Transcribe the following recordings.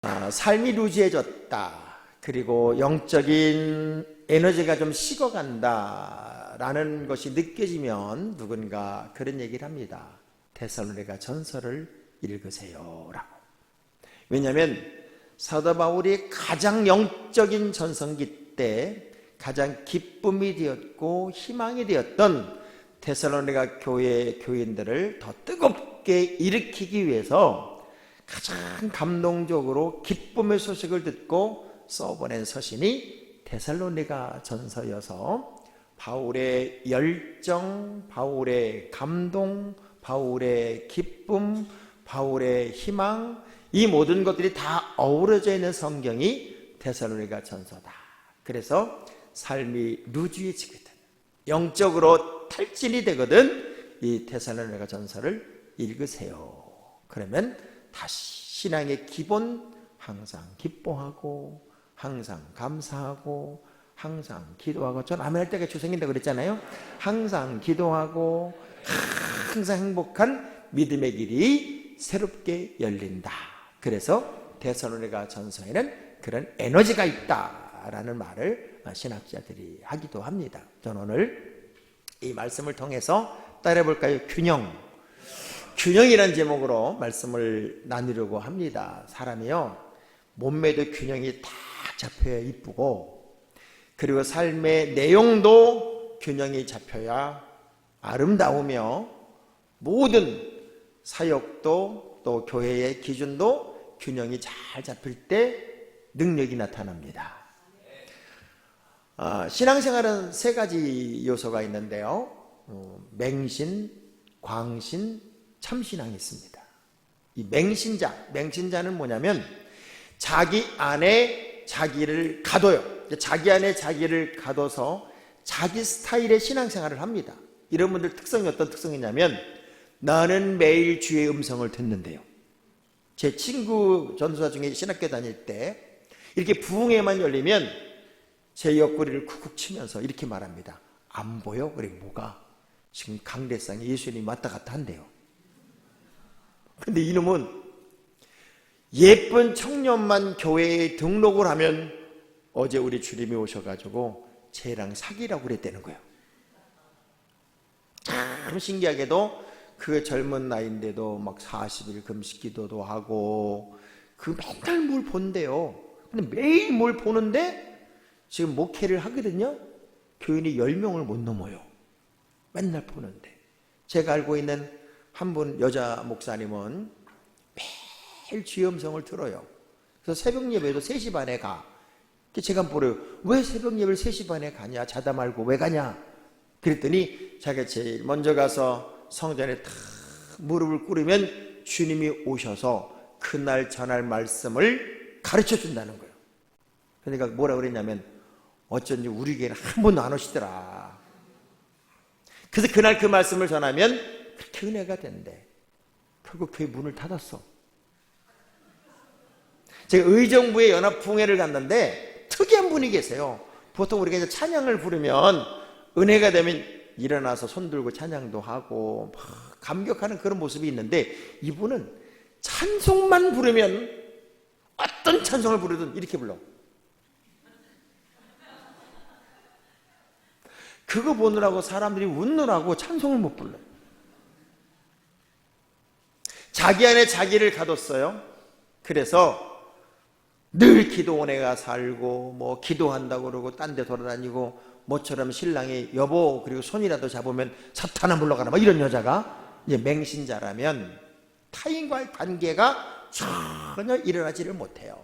삶이 루즈해졌다. 그리고 영적인 에너지가 좀 식어간다 라는 것이 느껴지면 누군가 그런 얘기를 합니다. 데살로니가 전서를 읽으세요 라고. 왜냐하면 사도 바울이 가장 영적인 전성기 때 가장 기쁨이 되었고 희망이 되었던 데살로니가 교회 교인들을 더 뜨겁게 일으키기 위해서 가장 감동적으로 기쁨의 소식을 듣고 써보낸 서신이 데살로니가 전서여서 바울의 열정, 바울의 감동, 바울의 기쁨, 바울의 희망, 이 모든 것들이 다 어우러져 있는 성경이 데살로니가 전서다. 그래서 삶이 루즈해지거든, 영적으로 탈진이 되거든 이 데살로니가 전서를 읽으세요. 그러면 다시 신앙의 기본, 항상 기뻐하고 항상 감사하고 항상 기도하고, 전 아멘할 때가 주생긴다고 그랬잖아요. 항상 기도하고 항상 행복한 믿음의 길이 새롭게 열린다. 그래서 데살로니가 전서에는 그런 에너지가 있다라는 말을 신학자들이 하기도 합니다. 저는 오늘 이 말씀을 통해서 따라해볼까요? 균형이라는 제목으로 말씀을 나누려고 합니다. 사람이요, 몸매도 균형이 딱 잡혀야 이쁘고, 그리고 삶의 내용도 균형이 잡혀야 아름다우며, 모든 사역도 또 교회의 기준도 균형이 잘 잡힐 때 능력이 나타납니다. 신앙생활은 세 가지 요소가 있는데요. 맹신, 광신, 참신앙이 있습니다. 이 맹신자는 뭐냐면 자기 안에 자기를 가둬요. 자기 안에 자기를 가둬서 자기 스타일의 신앙생활을 합니다. 이런 분들 특성이 어떤 특성이냐면, 나는 매일 주의 음성을 듣는데요. 제 친구 전도사 중에 신학교 다닐 때 이렇게 부흥회만 열리면 제 옆구리를 쿡쿡 치면서 이렇게 말합니다. 안 보여? 그래, 뭐가? 지금 강대상에 예수님이 왔다 갔다 한대요. 근데 이놈은 예쁜 청년만 교회에 등록을 하면 어제 우리 주님이 오셔가지고 쟤랑 사귀라고 그랬다는 거예요. 참 신기하게도 그 젊은 나이인데도 막 40일 금식 기도도 하고, 그 맨날 뭘 본대요. 근데 매일 뭘 보는데 지금 목회를 하거든요. 교인이 10명을 못 넘어요. 맨날 보는데. 제가 알고 있는 한 분 여자 목사님은 매일 주의 음성을 들어요. 그래서 새벽 예배도 3시 반에 가. 제가 물어요. 왜 새벽 예배를 3시 반에 가냐? 자다 말고 왜 가냐? 그랬더니 자기가 제일 먼저 가서 성전에 탁 무릎을 꿇으면 주님이 오셔서 그날 전할 말씀을 가르쳐 준다는 거예요. 그러니까 뭐라 그랬냐면, 어쩐지 우리 교회는 한 번도 안 오시더라. 그래서 그날 그 말씀을 전하면 그렇게 은혜가 된대. 결국 교회 문을 닫았어. 제가 의정부에 연합부흥회를 갔는데 특이한 분이 계세요. 보통 우리가 이제 찬양을 부르면 은혜가 되면 일어나서 손 들고 찬양도 하고 막 감격하는 그런 모습이 있는데, 이분은 찬송만 부르면, 어떤 찬송을 부르든 이렇게 불러. 그거 보느라고 사람들이 웃느라고 찬송을 못 불러. 자기 안에 자기를 가뒀어요. 그래서 늘 기도원에 가 살고, 뭐 기도한다고 그러고 딴 데 돌아다니고, 모처럼 신랑이 여보 그리고 손이라도 잡으면 사탄아 물러가라, 뭐 이런 여자가 이제 맹신자라면 타인과의 관계가 전혀 일어나지를 못해요.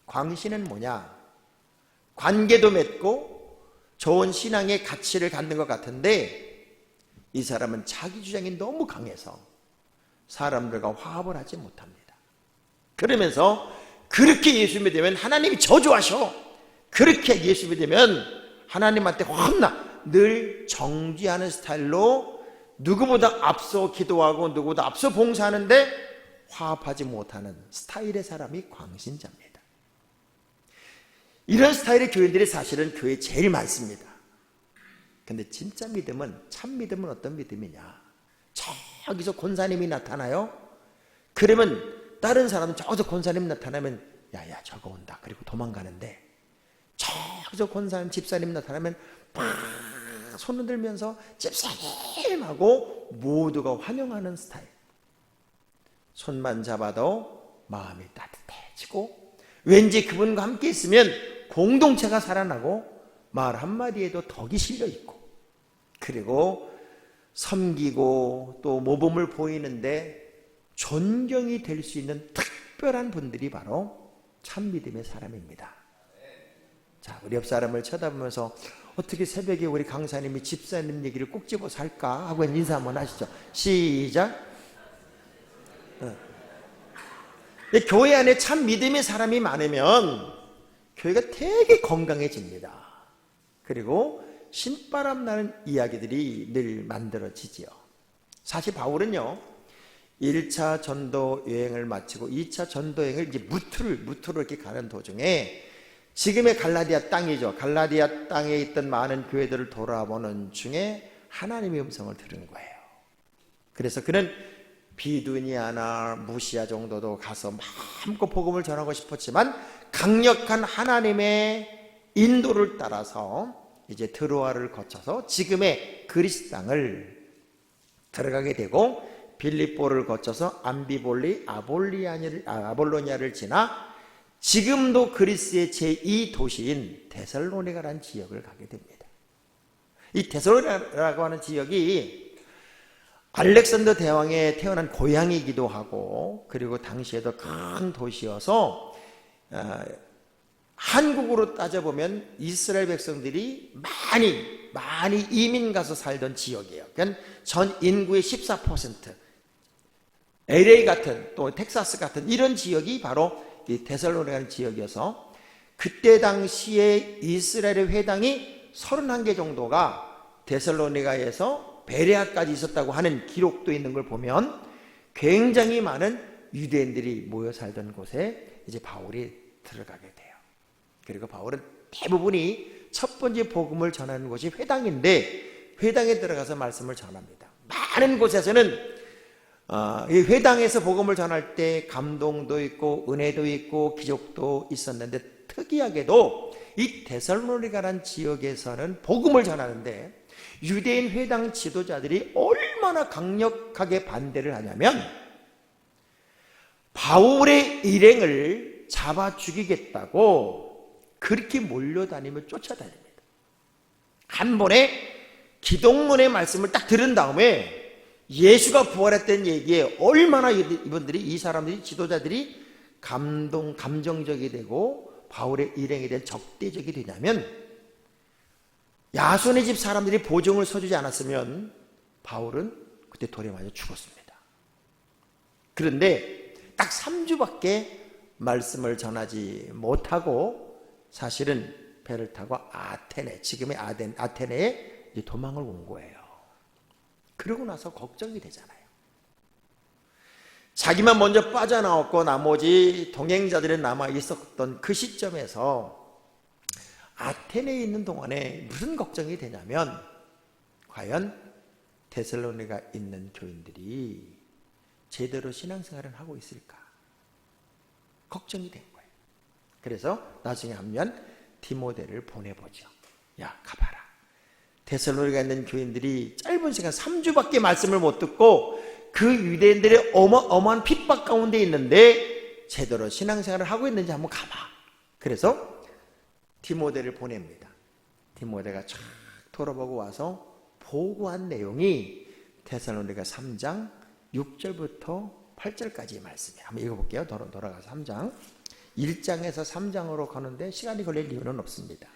광신은 뭐냐? 관계도 맺고 좋은 신앙의 가치를 갖는 것 같은데, 이 사람은 자기 주장이 너무 강해서 사람들과 화합을 하지 못합니다. 그러면서 그렇게 예수 믿으면 하나님이 저주하셔, 그렇게 예수 믿으면 하나님한테 혼나, 늘 정죄하는 스타일로 누구보다 앞서 기도하고 누구보다 앞서 봉사하는데 화합하지 못하는 스타일의 사람이 광신자입니다. 이런 스타일의 교인들이 사실은 교회에 제일 많습니다. 근데 진짜 믿음은, 참 믿음은 어떤 믿음이냐? 저기서 권사님이 나타나요? 그러면 다른 사람은 저기서 권사님 나타나면 야야 저거 온다 그리고 도망가는데, 저기서 권사님 집사님 나타나면 막 손 흔들면서 집사님 하고 모두가 환영하는 스타일. 손만 잡아도 마음이 따뜻해지고, 왠지 그분과 함께 있으면 공동체가 살아나고 말 한마디에도 덕이 실려 있고, 그리고 섬기고 또 모범을 보이는데 존경이 될 수 있는 특별한 분들이 바로 참 믿음의 사람입니다. 자, 우리 옆 사람을 쳐다보면서 어떻게 새벽에 우리 강사님이 집사님 얘기를 꼭 집어서 할까 하고 인사 한번 하시죠. 시작. 교회 안에 참 믿음의 사람이 많으면 교회가 되게 건강해집니다. 그리고 신바람 나는 이야기들이 늘 만들어지지요. 사실 바울은요, 1차 전도 여행을 마치고 2차 전도 여행을 이제 무트로 이렇게 가는 도중에 지금의 갈라디아 땅이죠. 갈라디아 땅에 있던 많은 교회들을 돌아보는 중에 하나님의 음성을 들은 거예요. 그래서 그는 비두니아나 무시아 정도도 가서 마음껏 복음을 전하고 싶었지만 강력한 하나님의 인도를 따라서 이제 트로아를 거쳐서 지금의 그리스 땅을 들어가게 되고, 빌립보를 거쳐서 암비볼리 아볼로니아를 지나 지금도 그리스의 제2도시인 데살로니가라는 지역을 가게 됩니다. 이 데살로니가라고 하는 지역이 알렉산더 대왕의 태어난 고향이기도 하고, 그리고 당시에도 큰 도시여서 한국으로 따져보면 이스라엘 백성들이 많이 이민 가서 살던 지역이에요. 그러니까 전 인구의 14%, LA 같은 또 텍사스 같은 이런 지역이 바로 이 데살로니가라는 지역이어서, 그때 당시에 이스라엘의 회당이 31개 정도가 데살로니가에서 베레아까지 있었다고 하는 기록도 있는 걸 보면 굉장히 많은 유대인들이 모여 살던 곳에 이제 바울이 들어가게 돼요. 그리고 바울은 대부분이 첫 번째 복음을 전하는 곳이 회당인데, 회당에 들어가서 말씀을 전합니다. 많은 곳에서는 이 회당에서 복음을 전할 때 감동도 있고 은혜도 있고 기적도 있었는데, 특이하게도 이 데살로니가라는 지역에서는 복음을 전하는데 유대인 회당 지도자들이 얼마나 강력하게 반대를 하냐면, 바울의 일행을 잡아 죽이겠다고 그렇게 몰려다니며 쫓아다닙니다. 한 번에 기독론의 말씀을 딱 들은 다음에 예수가 부활했다는 얘기에 얼마나 이 사람들이, 지도자들이 감정적이 되고 바울의 일행에 대한 적대적이 되냐면, 야손의 집 사람들이 보증을 서주지 않았으면 바울은 그때 돌에 맞아 죽었습니다. 그런데 딱 3주밖에 말씀을 전하지 못하고 사실은 배를 타고 아테네, 지금의 아테네에 이제 도망을 온 거예요. 그러고 나서 걱정이 되잖아요. 자기만 먼저 빠져나왔고 나머지 동행자들이 남아 있었던 그 시점에서 아테네에 있는 동안에 무슨 걱정이 되냐면, 과연 데살로니가 있는 교인들이 제대로 신앙생활을 하고 있을까 걱정이 된 거예요. 그래서 나중에 하면 디모데를 보내보죠. 야, 가봐라. 데살로니가 있는 교인들이 짧은 시간 3주밖에 말씀을 못 듣고 그 유대인들의 어마어마한 핍박 가운데 있는데 제대로 신앙생활을 하고 있는지 한번 가봐. 그래서 디모데를 보냅니다. 디모데가 쫙 돌아보고 와서 보고한 내용이 데살로니가 3장 6절부터 8절까지의 말씀이에요. 한번 읽어볼게요. 돌아가서 3장. 1장에서 3장으로 가는데 시간이 걸릴 이유는 없습니다.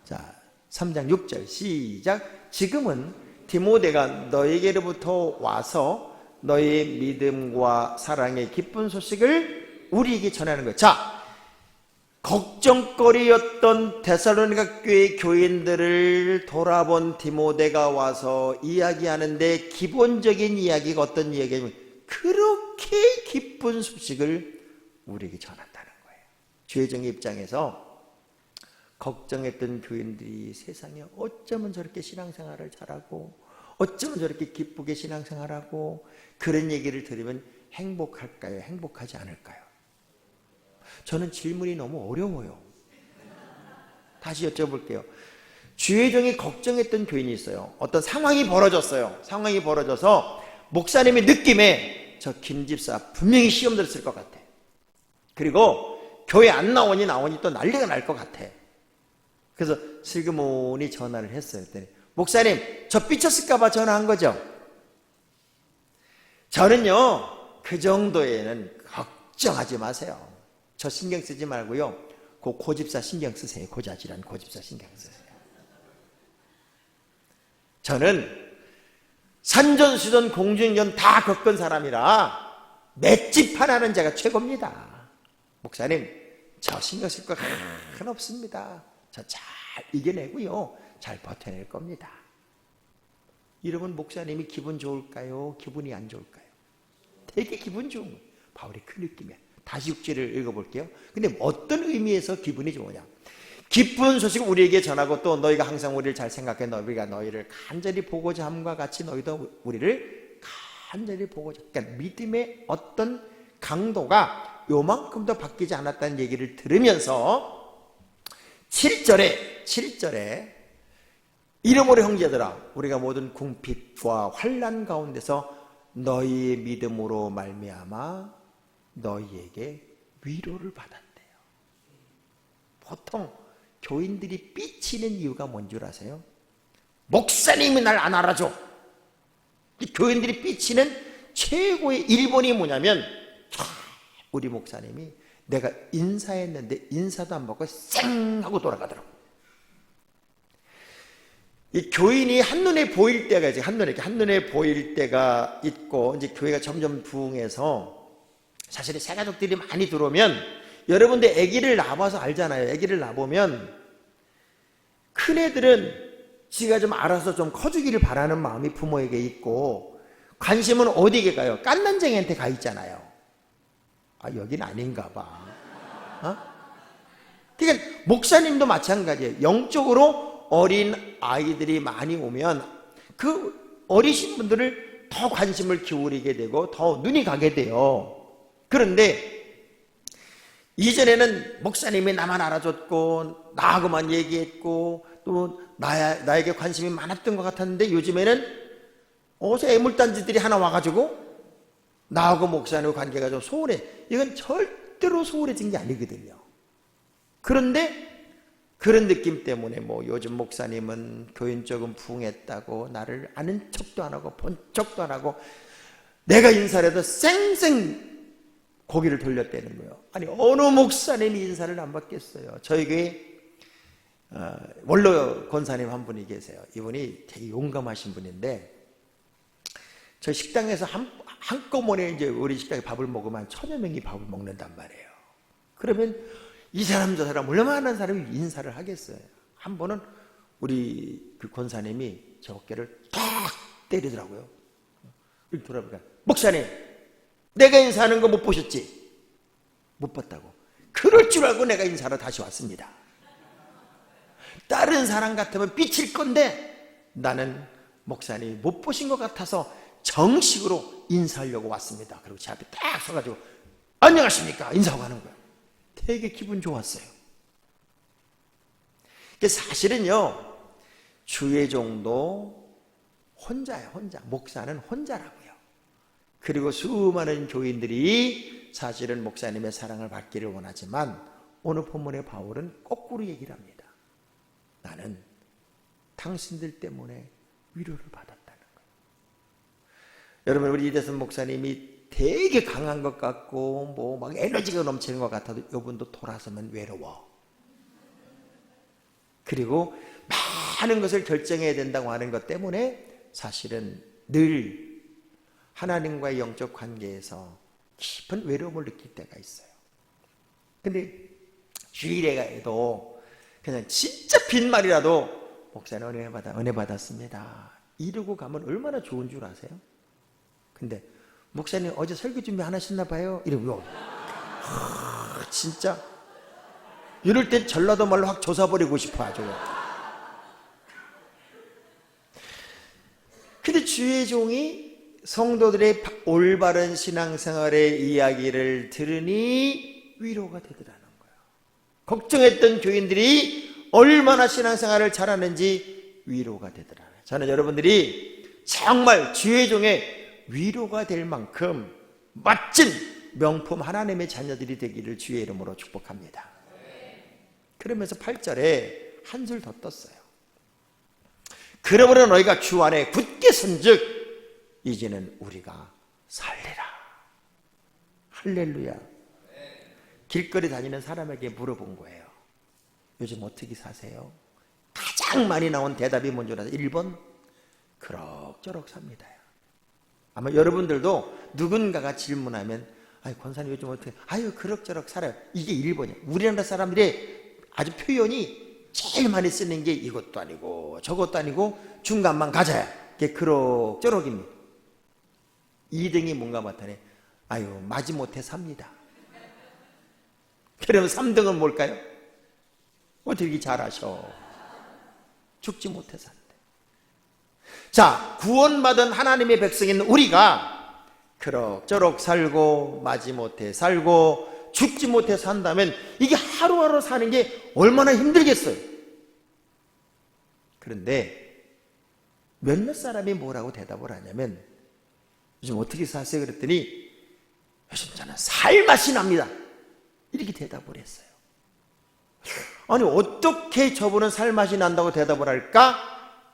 자, 3장 6절 시작. 지금은 디모데가 너에게로부터 와서 너의 믿음과 사랑의 기쁜 소식을 우리에게 전하는 거예요. 자, 걱정거리였던 데살로니가 교회 교인들을 돌아본 디모데가 와서 이야기하는데, 기본적인 이야기가 어떤 이야기냐면 그렇게 기쁜 소식을 우리에게 전한다는 거예요. 주의정의 입장에서 걱정했던 교인들이 세상에 어쩌면 저렇게 신앙생활을 잘하고 어쩌면 저렇게 기쁘게 신앙생활하고, 그런 얘기를 들으면 행복할까요? 행복하지 않을까요? 저는 질문이 너무 어려워요. 다시 여쭤볼게요. 주혜종이 걱정했던 교인이 있어요. 어떤 상황이 벌어졌어요. 상황이 벌어져서 목사님의 느낌에 저 김 집사 분명히 시험 들었을 것 같아. 그리고 교회 안 나오니 또 난리가 날 것 같아. 그래서 슬그머니 전화를 했어요. 그랬더니 목사님, 저 삐쳤을까 봐 전화한 거죠? 저는요, 그 정도에는 걱정하지 마세요. 저 신경 쓰지 말고요, 그 고집사 신경 쓰세요. 고자질한 고집사 신경 쓰세요. 저는 산전수전 공중전 다 겪은 사람이라 맷집 하나는 제가 최고입니다. 목사님, 저 신경 쓸 거 하나 없습니다. 저 잘 이겨내고요, 잘 버텨낼 겁니다. 이러면 목사님이 기분 좋을까요? 기분이 안 좋을까요? 되게 기분 좋은 거예요. 바울이 그 느낌이야. 다시 6절을 읽어볼게요. 근데 어떤 의미에서 기분이 좋으냐? 기쁜 소식을 우리에게 전하고 또 너희가 항상 우리를 잘 생각해 우리가 너희를 간절히 보고자 함과 같이 너희도 우리를 간절히 보고자. 그러니까 믿음의 어떤 강도가 요만큼도 바뀌지 않았다는 얘기를 들으면서 7절에 이러므로 형제들아, 우리가 모든 궁핍과 환난 가운데서 너희의 믿음으로 말미암아 너희에게 위로를 받았대요. 보통 교인들이 삐치는 이유가 뭔 줄 아세요? 목사님이 날 안 알아줘. 이 교인들이 삐치는 최고의 일본이 뭐냐면, 우리 목사님이 내가 인사했는데 인사도 안 받고 쌩 하고 돌아가더라고. 이 교인이 한눈에 보일 때가 이제 한눈에 보일 때가 있고, 이제 교회가 점점 부흥해서 사실 새 가족들이 많이 들어오면, 여러분들 아기를 낳아봐서 알잖아요. 아기를 낳아보면 큰애들은 지가 좀 알아서 좀 커주기를 바라는 마음이 부모에게 있고, 관심은 어디에 가요? 깐난쟁이한테 가 있잖아요. 아, 여긴 아닌가 봐. 어? 그러니까 목사님도 마찬가지예요. 영적으로 어린 아이들이 많이 오면 그 어리신 분들을 더 관심을 기울이게 되고 더 눈이 가게 돼요. 그런데 이전에는 목사님이 나만 알아줬고 나하고만 얘기했고 또 나에게 관심이 많았던 것 같았는데, 요즘에는 어서 애물단지들이 하나 와가지고 나하고 목사님의 관계가 좀 소홀해. 이건 절대로 소홀해진 게 아니거든요. 그런데 그런 느낌 때문에 요즘 목사님은 교인 쪽은 부흥했다고 나를 아는 척도 안 하고 본 척도 안 하고, 내가 인사를 해도 쌩쌩 고개를 돌렸다는 거예요. 아니, 어느 목사님이 인사를 안 받겠어요. 저희 교회 원로 권사님 한 분이 계세요. 이분이 되게 용감하신 분인데, 저희 식당에서 한꺼번에 이제 우리 식당에 밥을 먹으면 1000여 명이 밥을 먹는단 말이에요. 그러면 이 사람 저 사람 얼마나 사람이 인사를 하겠어요. 한 번은 우리 그 권사님이 제 어깨를 탁 때리더라고요. 이렇게 돌아보니까, 목사님, 내가 인사하는 거 못 보셨지? 못 봤다고. 그럴 줄 알고 내가 인사로 다시 왔습니다. 다른 사람 같으면 삐칠 건데 나는 목사님이 못 보신 것 같아서 정식으로 인사하려고 왔습니다. 그리고 제 앞에 딱 서가지고 안녕하십니까 인사하고 가는 거예요. 되게 기분 좋았어요. 사실은요, 주의종도 혼자예요. 혼자. 목사는 혼자라고요. 그리고 수많은 교인들이 사실은 목사님의 사랑을 받기를 원하지만, 오늘 본문의 바울은 거꾸로 얘기를 합니다. 나는 당신들 때문에 위로를 받았다는 거예요. 여러분, 우리 이대선 목사님이 되게 강한 것 같고 막 에너지가 넘치는 것 같아도 이분도 돌아서면 외로워. 그리고 많은 것을 결정해야 된다고 하는 것 때문에 사실은 늘 하나님과의 영적 관계에서 깊은 외로움을 느낄 때가 있어요. 근데 주일에도 그냥 진짜 빈말이라도 목사님 은혜 받았습니다 이러고 가면 얼마나 좋은 줄 아세요? 근데 목사님 어제 설교 준비 안 하셨나 봐요 이러고요. 진짜 이럴 땐 전라도 말로 확 조사버리고 싶어 아주. 근데 주의 종이 성도들의 올바른 신앙생활의 이야기를 들으니 위로가 되더라는 거예요. 걱정했던 교인들이 얼마나 신앙생활을 잘하는지 위로가 되더라는 거예요. 저는 여러분들이 정말 주의 종의 위로가 될 만큼 멋진 명품 하나님의 자녀들이 되기를 주의 이름으로 축복합니다. 그러면서 8절에 한술 더 떴어요. 그러므로 너희가 주 안에 굳게 선즉 이제는 우리가 살리라. 할렐루야. 길거리 다니는 사람에게 물어본 거예요. 요즘 어떻게 사세요? 가장 많이 나온 대답이 뭔지 알아요? 1번 그럭저럭 삽니다. 아마 여러분들도 누군가가 질문하면 아니 권사님 요즘 어떻게 아유 그럭저럭 살아요. 이게 1번이에요. 우리나라 사람들의 아주 표현이 제일 많이 쓰는 게 이것도 아니고 저것도 아니고 중간만 가져야 이게 그럭저럭입니다. 2등이 뭔가 맞다네. 아유 마지못해 삽니다. 그러면 3등은 뭘까요? 어떻게 이렇게 잘하셔? 죽지 못해 산대. 자, 구원받은 하나님의 백성인 우리가 그럭저럭 살고 마지못해 살고 죽지 못해 산다면 이게 하루하루 사는 게 얼마나 힘들겠어요. 그런데 몇몇 사람이 뭐라고 대답을 하냐면 요즘 어떻게 사세요? 그랬더니 요즘 저는 살맛이 납니다. 이렇게 대답을 했어요. 아니 어떻게 저분은 살맛이 난다고 대답을 할까?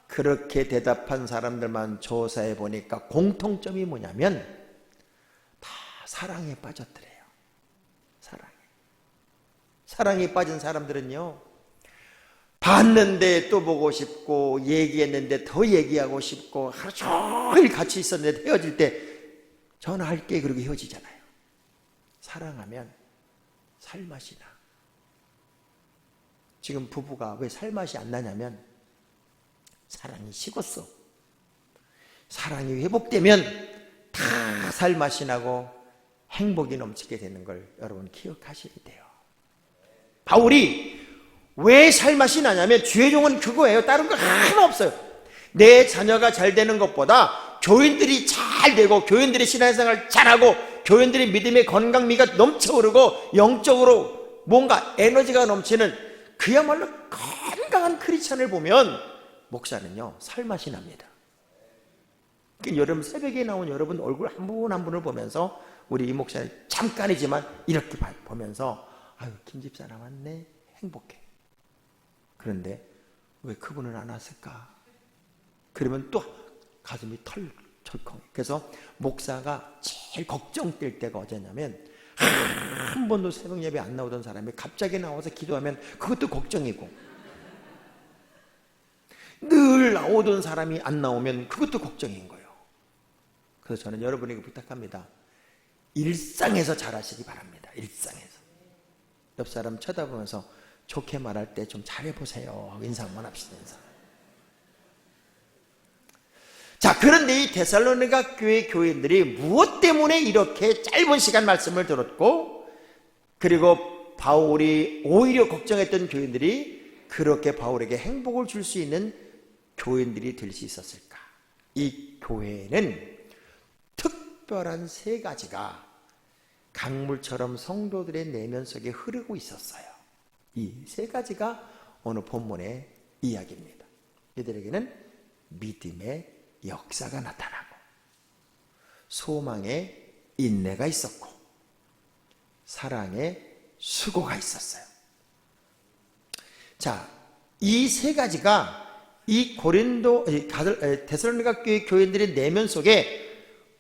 그렇게 대답한 사람들만 조사해 보니까 공통점이 뭐냐면 다 사랑에 빠졌더래요. 사랑에 빠진 사람들은요 봤는데 또 보고 싶고 얘기했는데 더 얘기하고 싶고 하루 종일 같이 있었는데 헤어질 때 전화할게 그러고 헤어지잖아요. 사랑하면 살맛이 나. 지금 부부가 왜 살맛이 안 나냐면 사랑이 식었어. 사랑이 회복되면 다 살맛이 나고 행복이 넘치게 되는 걸 여러분 기억하셔야 돼요. 바울이 왜 살맛이 나냐면 주의 종은 그거예요. 다른 거 하나 없어요. 내 자녀가 잘 되는 것보다 교인들이 잘 되고 교인들이 신앙생활 잘하고 교인들이 믿음의 건강미가 넘쳐오르고 영적으로 뭔가 에너지가 넘치는 그야말로 건강한 크리스찬을 보면 목사는요 살맛이 납니다. 여러분 새벽에 나온 여러분 얼굴 한 분 한 분을 보면서 우리 이 목사는 잠깐이지만 이렇게 보면서 아유 김 집사람 왔네 행복해. 그런데 왜 그분은 안 왔을까? 그러면 또 가슴이 털컹. 그래서 목사가 제일 걱정될 때가 어제냐면 한 번도 새벽 예배 안 나오던 사람이 갑자기 나와서 기도하면 그것도 걱정이고 늘 나오던 사람이 안 나오면 그것도 걱정인 거예요. 그래서 저는 여러분에게 부탁합니다. 일상에서 잘하시기 바랍니다. 일상에서. 옆 사람 쳐다보면서 좋게 말할 때 좀 잘해보세요. 인사만 합시다. 인사. 자, 그런데 이 데살로니가 교회 교인들이 무엇 때문에 이렇게 짧은 시간 말씀을 들었고 그리고 바울이 오히려 걱정했던 교인들이 그렇게 바울에게 행복을 줄 수 있는 교인들이 될 수 있었을까? 이 교회에는 특별한 세 가지가 강물처럼 성도들의 내면 속에 흐르고 있었어요. 이 세 가지가 오늘 본문의 이야기입니다. 이들에게는 믿음의 역사가 나타나고 소망의 인내가 있었고 사랑의 수고가 있었어요. 자, 이 세 가지가 이 데살로니가 교회 교인들의 내면 속에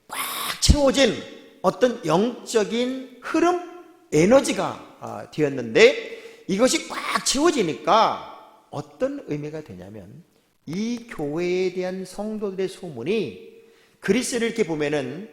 꽉 채워진 어떤 영적인 흐름, 에너지가 되었는데 이것이 꽉 채워지니까 어떤 의미가 되냐면 이 교회에 대한 성도들의 소문이 그리스를 이렇게 보면은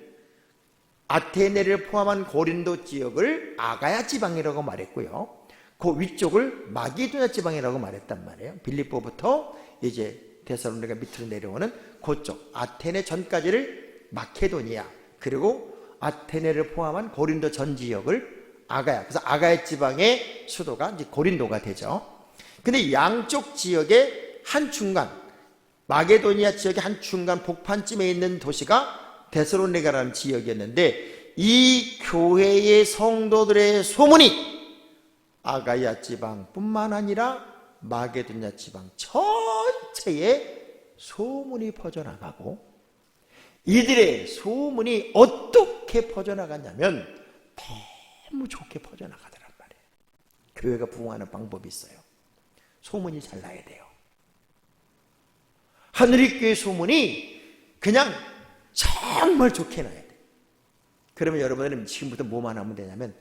아테네를 포함한 고린도 지역을 아가야 지방이라고 말했고요. 그 위쪽을 마게도냐 지방이라고 말했단 말이에요. 빌립보부터 이제 데살로니가 밑으로 내려오는 그쪽 아테네 전까지를 마케도니아 그리고 아테네를 포함한 고린도 전 지역을 아가야. 그래서 아가야 지방의 수도가 이제 고린도가 되죠. 근데 양쪽 지역의 한 중간 마게도니아 지역의 한 중간 복판쯤에 있는 도시가 데살로니가라는 지역이었는데 이 교회의 성도들의 소문이 아가야 지방뿐만 아니라 마게도냐 지방 전체에 소문이 퍼져나가고, 이들의 소문이 어떻게 퍼져나갔냐면 너무 좋게 퍼져나가더란 말이에요. 교회가 부흥하는 방법이 있어요. 소문이 잘 나야 돼요. 하늘의 소문이 그냥 정말 좋게 나야 돼. 그러면 여러분들은 지금부터 뭐만 하면 되냐면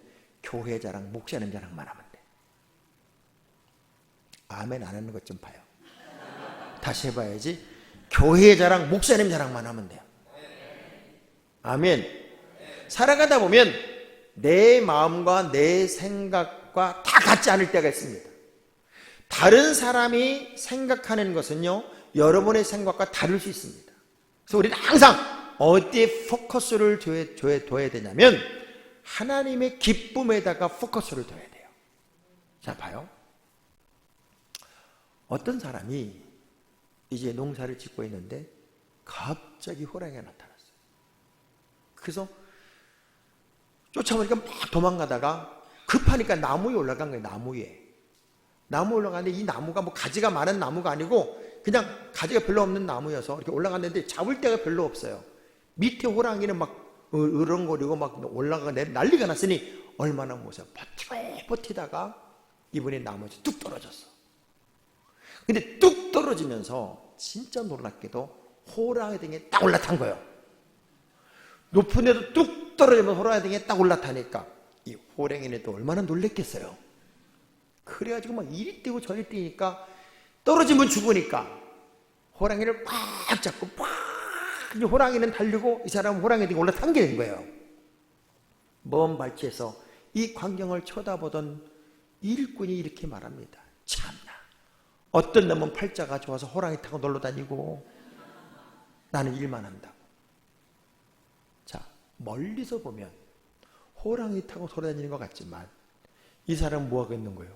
교회 자랑, 목사님 자랑만 하면 돼. 아멘 안 하는 것 좀 봐요. 다시 해봐야지. 교회 자랑, 목사님 자랑만 하면 돼요. 아멘. 살아가다 보면 내 마음과 내 생각과 다 같지 않을 때가 있습니다. 다른 사람이 생각하는 것은요, 여러분의 생각과 다를 수 있습니다. 그래서 우리는 항상 어디에 포커스를 둬야 되냐면 하나님의 기쁨에다가 포커스를 둬야 돼요. 자, 봐요. 어떤 사람이 이제 농사를 짓고 있는데 갑자기 호랑이가 나타났어요. 그래서 쫓아오니까 막 도망가다가 급하니까 나무에 올라간 거예요. 나무 올라가는데 이 나무가 뭐 가지가 많은 나무가 아니고 그냥 가지가 별로 없는 나무여서 이렇게 올라갔는데 잡을 데가 별로 없어요. 밑에 호랑이는 막 으렁거리고 막 올라가 난리가 났으니 얼마나 무서워. 버티다가 이분이 나무에서 뚝 떨어졌어. 근데 뚝 떨어지면서 진짜 놀랍게도 호랑이 등에 딱 올라탄 거예요. 높은 데도 뚝 떨어지면 호랑이 등에 딱 올라타니까 이 호랑이는 또 얼마나 놀랬겠어요. 그래가지고 막 이리 뛰고 저리 뛰니까 떨어지면 죽으니까 호랑이를 꽉 잡고 팍, 호랑이는 달리고 이 사람은 호랑이 등에 올라탄 게 된 거예요. 먼 발치에서 이 광경을 쳐다보던 일꾼이 이렇게 말합니다. 참나, 어떤 놈은 팔자가 좋아서 호랑이 타고 놀러 다니고 나는 일만 한다고. 자, 멀리서 보면 호랑이 타고 돌아다니는 것 같지만 이 사람은 뭐하고 있는 거예요?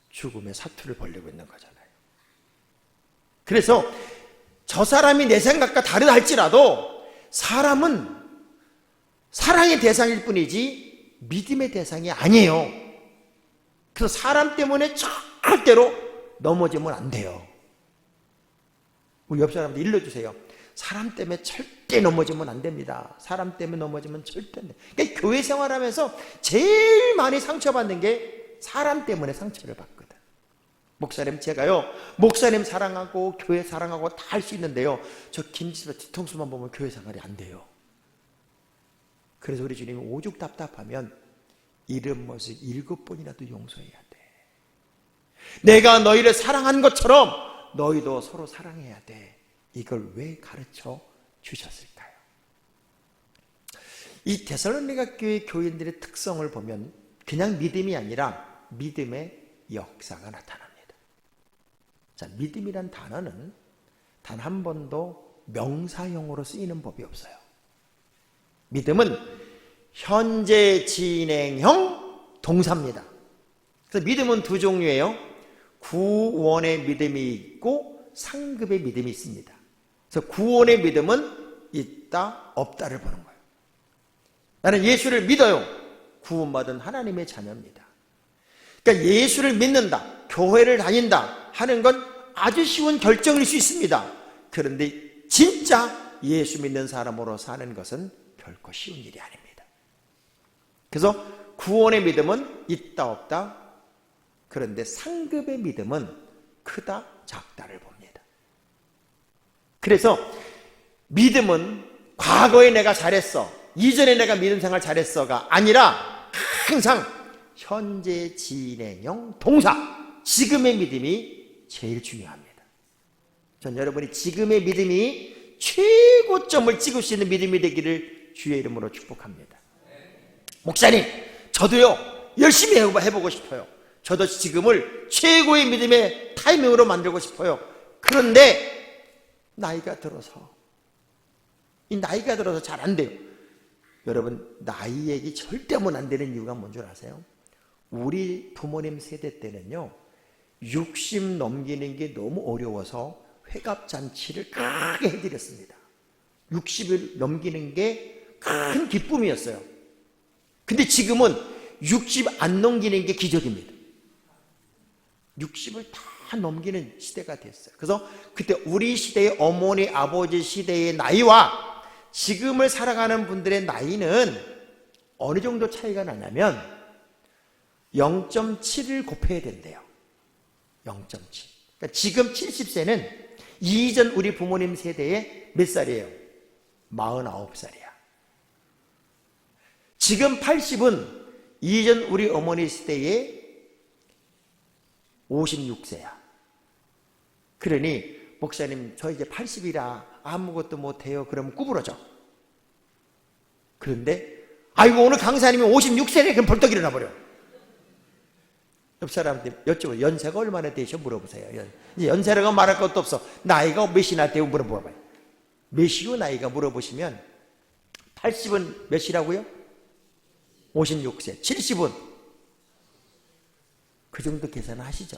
죽음의 사투를 벌리고 있는 거잖아요. 그래서 저 사람이 내 생각과 다르다 할지라도 사람은 사랑의 대상일 뿐이지 믿음의 대상이 아니에요. 그래서 사람 때문에 절대로 넘어지면 안 돼요. 우리 옆 사람한테 일러주세요. 사람 때문에 절대 넘어지면 안 됩니다. 사람 때문에 넘어지면 절대 안 돼요. 그러니까 교회 생활하면서 제일 많이 상처받는 게 사람 때문에 상처를 받거든. 목사님, 제가요 목사님 사랑하고 교회 사랑하고 다 할 수 있는데요, 저 김지수 뒤통수만 보면 교회 생활이 안 돼요. 그래서 우리 주님이 오죽 답답하면 이런 모습 7번이라도 용서해야 돼. 내가 너희를 사랑한 것처럼 너희도 서로 사랑해야 돼. 이걸 왜 가르쳐 주셨을까요? 이 데살로니가 교회 교인들의 특성을 보면 그냥 믿음이 아니라 믿음의 역사가 나타납니다. 자, 믿음이란 단어는 단 한 번도 명사형으로 쓰이는 법이 없어요. 믿음은 현재 진행형 동사입니다. 그래서 믿음은 두 종류예요. 구원의 믿음이 있고 상급의 믿음이 있습니다. 그래서 구원의 믿음은 있다 없다를 보는 거예요. 나는 예수를 믿어요. 구원받은 하나님의 자녀입니다. 그러니까 예수를 믿는다, 교회를 다닌다 하는 건 아주 쉬운 결정일 수 있습니다. 그런데 진짜 예수 믿는 사람으로 사는 것은 결코 쉬운 일이 아닙니다. 그래서 구원의 믿음은 있다 없다, 그런데 상급의 믿음은 크다 작다를 봅니다. 그래서 믿음은 과거에 내가 잘했어, 이전에 내가 믿음 생활 잘했어가 아니라 항상 현재 진행형 동사, 지금의 믿음이 제일 중요합니다. 전 여러분이 지금의 믿음이 최고점을 찍을 수 있는 믿음이 되기를 주의 이름으로 축복합니다. 목사님, 저도요 열심히 해보고 싶어요. 저도 지금을 최고의 믿음의 타이밍으로 만들고 싶어요. 그런데 나이가 들어서 잘 안 돼요. 여러분, 나이 얘기 절대 하면 안 되는 이유가 뭔 줄 아세요? 우리 부모님 세대 때는요 60 넘기는 게 너무 어려워서 회갑잔치를 크게 해드렸습니다. 60을 넘기는 게 큰 기쁨이었어요. 근데 지금은 60 안 넘기는 게 기적입니다. 60을 다 넘기는 시대가 됐어요. 그래서 그때 우리 시대의 어머니, 아버지 시대의 나이와 지금을 살아가는 분들의 나이는 어느 정도 차이가 나냐면 0.7을 곱해야 된대요. 0.7. 그러니까 지금 70세는 이전 우리 부모님 세대에 몇 살이에요? 49살이야. 지금 80은 이전 우리 어머니 시대에 56세야. 그러니 목사님 저 이제 80이라 아무것도 못해요. 그러면 구부러져. 그런데 아이고 오늘 강사님이 56세래. 그럼 벌떡 일어나 버려. 옆 사람한테 여쭤봐요. 연세가 얼마나 되셔? 물어보세요. 연세라고 말할 것도 없어. 나이가 몇이나 되고 물어봐요. 몇이요 나이가 물어보시면 80은 몇이라고요? 56세. 70은 그 정도 계산하시죠.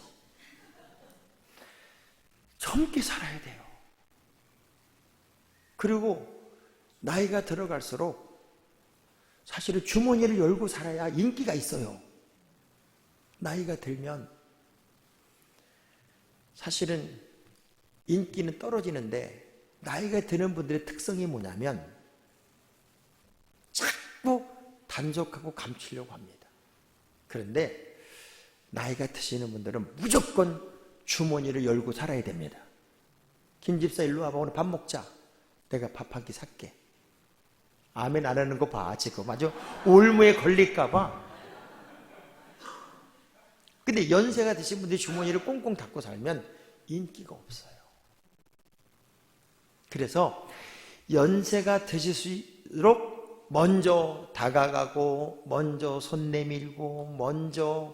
젊게 살아야 돼요. 그리고 나이가 들어갈수록 사실은 주머니를 열고 살아야 인기가 있어요. 나이가 들면 사실은 인기는 떨어지는데 나이가 드는 분들의 특성이 뭐냐면 자꾸 단속하고 감추려고 합니다. 그런데 나이가 드시는 분들은 무조건 주머니를 열고 살아야 됩니다. 김 집사 일로 와봐. 오늘 밥 먹자. 내가 밥 한 끼 살게. 아멘 안 하는 거 봐. 지금 아주 올무에 걸릴까 봐. 근데 연세가 드신 분들이 주머니를 꽁꽁 닫고 살면 인기가 없어요. 그래서 연세가 드실수록 먼저 다가가고 먼저 손 내밀고 먼저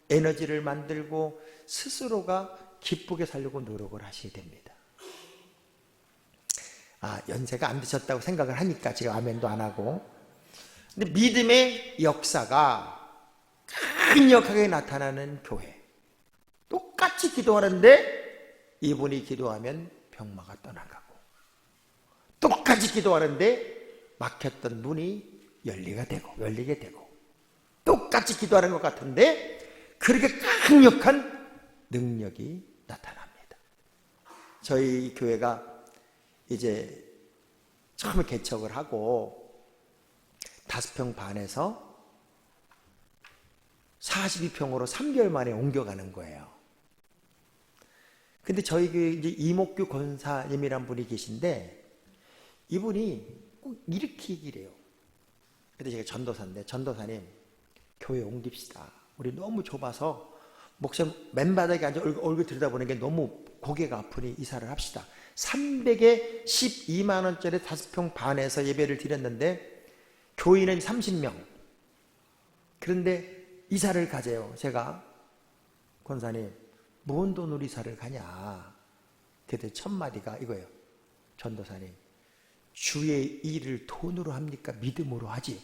에너지를 만들고 스스로가 기쁘게 살려고 노력을 하셔야 됩니다. 연세가 안 드셨다고 생각을 하니까 제가 아멘도 안 하고. 근데 믿음의 역사가 강력하게 나타나는 교회. 똑같이 기도하는데 이분이 기도하면 병마가 떠나가고, 똑같이 기도하는데 막혔던 문이 열리게 되고, 똑같이 기도하는 것 같은데 그렇게 강력한 능력이 나타납니다. 저희 교회가 이제 처음에 개척을 하고 5평 반에서 42평으로 3개월 만에 옮겨가는 거예요. 근데 저희 교회 이제 이목규 권사님이란 분이 계신데 이분이 꼭 이렇게 얘기를 해요. 근데 제가 전도사인데, 전도사님 교회 옮깁시다. 우리 너무 좁아서 목사님 맨바닥에 앉아 얼굴 들여다보는 게 너무 고개가 아프니 이사를 합시다. 300에 12만 원짜리 5평 반에서 예배를 드렸는데 교인은 30명. 그런데 이사를 가재요. 제가 권사님 뭔 돈으로 이사를 가냐. 그때 첫 마디가 이거예요. 전도사님 주의 일을 돈으로 합니까? 믿음으로 하지.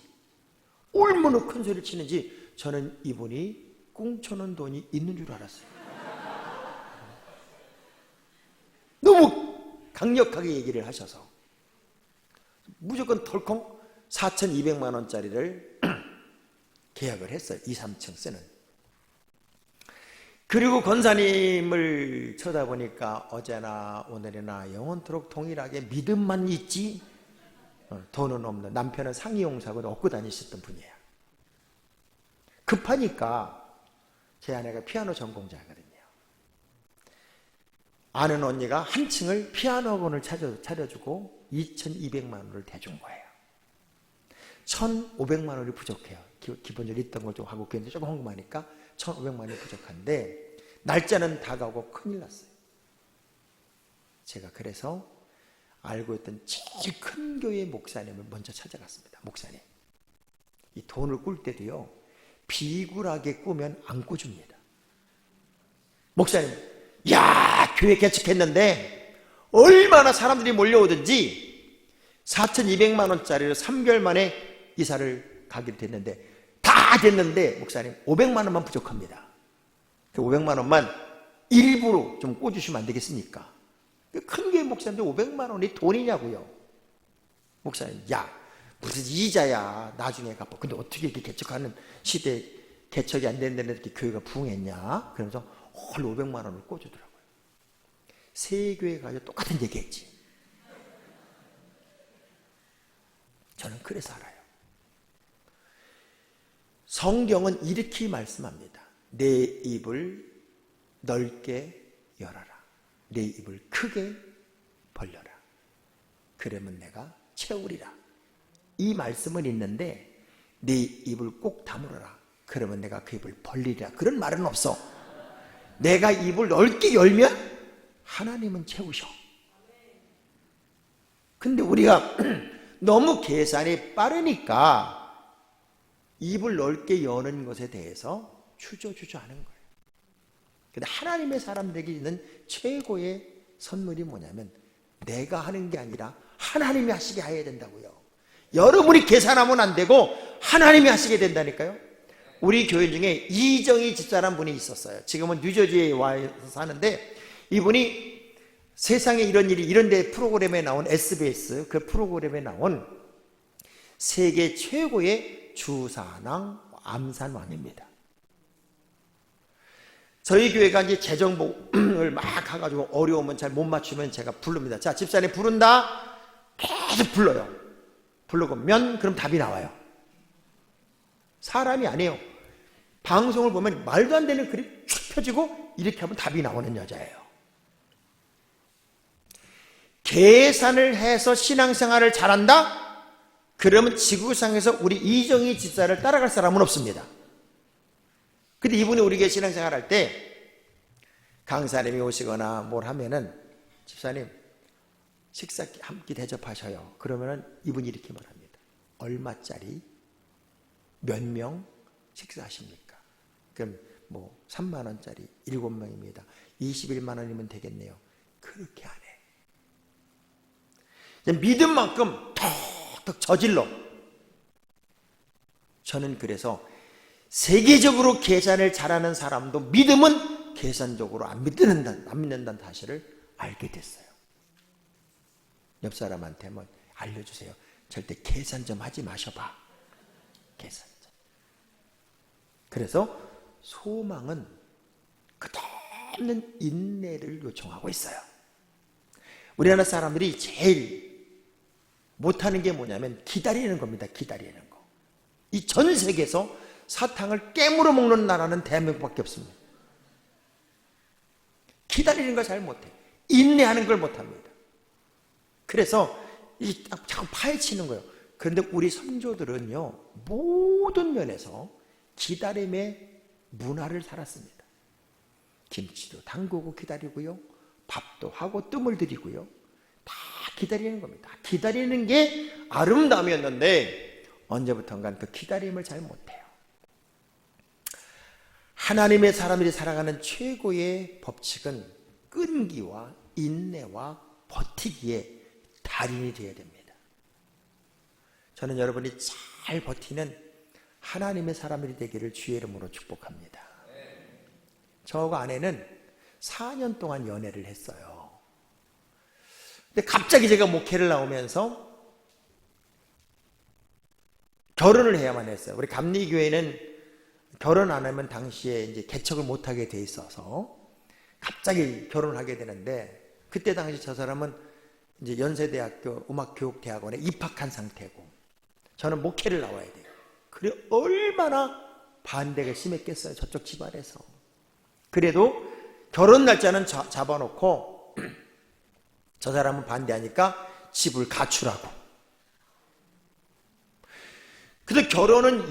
얼마나 큰 소리를 치는지 저는 이분이 꽁쳐놓은 돈이 있는 줄 알았어요. 너무 강력하게 얘기를 하셔서 무조건 덜컹 4,200만 원짜리를 계약을 했어요. 2, 3층 쓰는. 그리고 권사님을 쳐다보니까 어제나 오늘이나 영원토록 동일하게 믿음만 있지 돈은 없는, 남편은 상이용사고 얻고 다니셨던 분이에요. 급하니까 제 아내가 피아노 전공자거든요. 아는 언니가 한 층을 피아노 학원을 차려주고 2,200만 원을 대준 거예요. 1,500만 원이 부족해요. 기본적으로 있던 걸 좀 하고 그런데 조금 헌금하니까 1,500만 원이 부족한데 날짜는 다가오고 큰일 났어요. 제가 그래서 알고 있던 제일 큰 교회 목사님을 먼저 찾아갔습니다. 목사님, 이 돈을 꿀 때도요 비굴하게 꾸면 안 꿔줍니다. 목사님, 야 교회 개척했는데 얼마나 사람들이 몰려오든지 4,200만 원짜리로 3개월 만에 이사를 가기로 됐는데 다 됐는데 목사님 500만 원만 부족합니다. 그 500만 원만 일부러 좀 꿔주시면 안 되겠습니까? 큰 교회 목사님들 500만 원이 돈이냐고요. 목사님, 야, 무슨 이자야, 나중에 갚아. 근데 어떻게 이렇게 개척하는 시대에 개척이 안 된다는 게 교회가 부흥했냐? 그러면서 헐 500만 원을 꿔주더라고요. 새 교회 가서 똑같은 얘기했지. 저는 그래서 알아요. 성경은 이렇게 말씀합니다. 내 입을 넓게 열어라. 내 입을 크게 벌려라. 그러면 내가 채우리라. 이 말씀은 있는데 네 입을 꼭 다물어라. 그러면 내가 그 입을 벌리리라. 그런 말은 없어. 내가 입을 넓게 열면 하나님은 채우셔. 근데 우리가 너무 계산이 빠르니까 입을 넓게 여는 것에 대해서 주저주저하는 거예요. 근데 하나님의 사람들에게 있는 최고의 선물이 뭐냐면 내가 하는 게 아니라 하나님이 하시게 해야 된다고요. 여러분이 계산하면 안 되고 하나님이 하시게 된다니까요. 우리 교인 중에 이정희 집사라는 분이 있었어요. 지금은 뉴저지에 와서 사는데 이분이 세상에 이런 일이 이런 데 프로그램에 나온 SBS 그 프로그램에 나온 세계 최고의 주산왕 암산왕입니다. 저희 교회가 이제 재정복을 막 가가지고 어려우면 잘 못 맞추면 제가 부릅니다. 자, 집사님 부른다. 계속 불러요. 부르면 그럼 답이 나와요. 사람이 아니에요. 방송을 보면 말도 안 되는 글이 쭉 펴지고 이렇게 하면 답이 나오는 여자예요. 계산을 해서 신앙생활을 잘한다? 그러면 지구상에서 우리 이정희 집사를 따라갈 사람은 없습니다. 근데 이분이 우리 교회 신앙생활 할 때 강사님이 오시거나 뭘 하면은 집사님 식사 한 끼 대접하셔요. 그러면은 이분이 이렇게 말합니다. 얼마짜리 몇 명 식사하십니까? 그럼 뭐 3만 원짜리 7명입니다. 21만 원이면 되겠네요. 그렇게 안 해. 믿은 만큼 톡톡 저질러. 저는 그래서 세계적으로 계산을 잘하는 사람도 믿음은 계산적으로 안 믿는다는 사실을 알게 됐어요. 옆 사람한테 한번 알려주세요. 절대 계산 좀 하지 마셔봐. 계산 좀. 그래서 소망은 끝없는 인내를 요청하고 있어요. 우리나라 사람들이 제일 못하는 게 뭐냐면 기다리는 겁니다. 기다리는 거. 이 전 세계에서 사탕을 깨물어 먹는 나라는 대한민국밖에 없습니다. 기다리는 걸 잘 못해. 인내하는 걸 못합니다. 그래서 자꾸 파헤치는 거예요. 그런데 우리 선조들은요, 모든 면에서 기다림의 문화를 살았습니다. 김치도 담그고 기다리고요, 밥도 하고 뜸을 들이고요, 다 기다리는 겁니다. 기다리는 게 아름다움이었는데 언제부턴가 그 기다림을 잘 못해요. 하나님의 사람들이 살아가는 최고의 법칙은 끈기와 인내와 버티기에 달인이 되어야 됩니다. 저는 여러분이 잘 버티는 하나님의 사람들이 되기를 주의 이름으로 축복합니다. 저와 아내는 4년 동안 연애를 했어요. 근데 갑자기 제가 목회를 나오면서 결혼을 해야만 했어요. 우리 감리교회는 결혼 안 하면 당시에 이제 개척을 못하게 돼 있어서 갑자기 결혼을 하게 되는데 그때 당시 저 사람은 이제 연세대학교 음악교육대학원에 입학한 상태고 저는 목회를 나와야 돼요. 그래 얼마나 반대가 심했겠어요. 저쪽 집안에서. 그래도 결혼 날짜는 잡아놓고 저 사람은 반대하니까 집을 갖추라고. 근데 결혼은